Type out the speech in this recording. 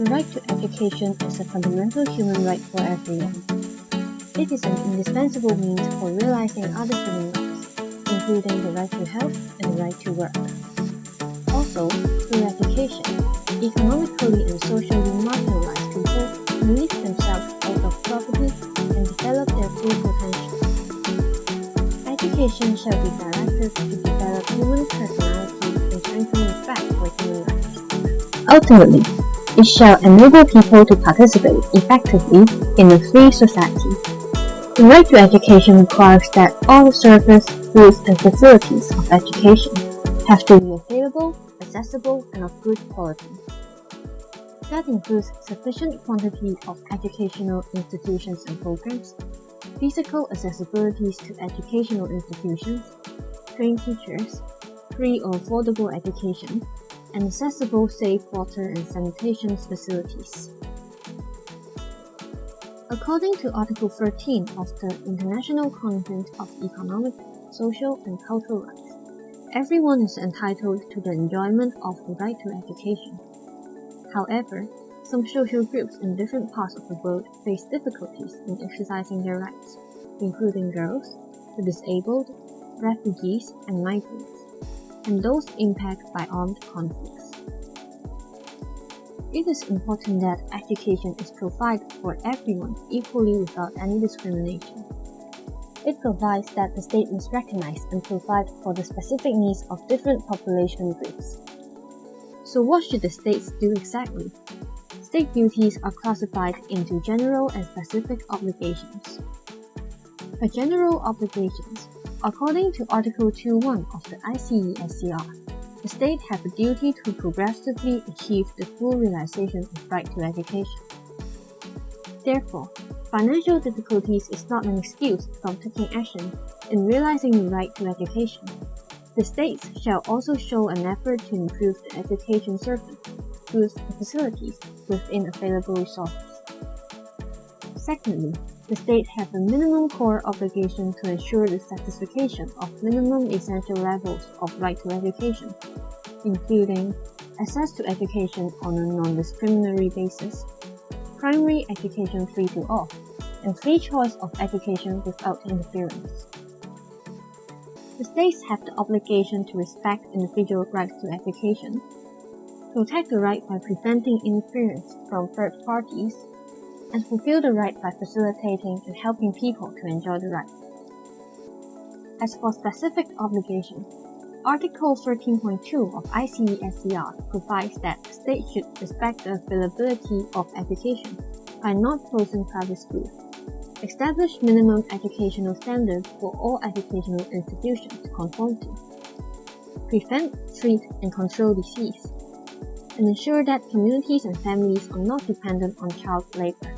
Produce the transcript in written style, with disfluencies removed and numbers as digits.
The right to education is a fundamental human right for everyone. It is an indispensable means for realizing other human rights, including the right to health and the right to work. Also, through education, economically and socially marginalized people can lift themselves out of poverty and develop their full potential. Education shall be directed to develop human personality and strengthen respect for human rights. Ultimately, it shall enable people to participate effectively in a free society. The right to education requires that all service, goods, and facilities of education have to be available, accessible, and of good quality. That includes sufficient quantity of educational institutions and programs, physical accessibilities to educational institutions, trained teachers, free or affordable education, and accessible safe water and sanitation facilities. According to Article 13 of the International Covenant of Economic, Social, and Cultural Rights, everyone is entitled to the enjoyment of the right to education. However, some social groups in different parts of the world face difficulties in exercising their rights, including girls, the disabled, refugees, and migrants, and those impacted by armed conflicts. It is important that education is provided for everyone equally without any discrimination. It provides that the state must recognize and provide for the specific needs of different population groups. So what should the states do exactly? State duties are classified into general and specific obligations. For general obligations, according to Article 2.1 of the ICESCR, the state have a duty to progressively achieve the full realization of right to education. Therefore, financial difficulties is not an excuse from taking action in realizing the right to education. The states shall also show an effort to improve the education service, goods, and facilities within available resources. Secondly, the state have a minimum core obligation to ensure the satisfaction of minimum essential levels of right to education, including access to education on a non-discriminatory basis, primary education free to all, and free choice of education without interference. The states have the obligation to respect individual rights to education, protect the right by preventing interference from third parties, and fulfill the right by facilitating and helping people to enjoy the right. As for specific obligation, Article 13.2 of ICESCR provides that the state should respect the availability of education by not closing private schools, establish minimum educational standards for all educational institutions to conform to, prevent, treat, and control disease, and ensure that communities and families are not dependent on child labor.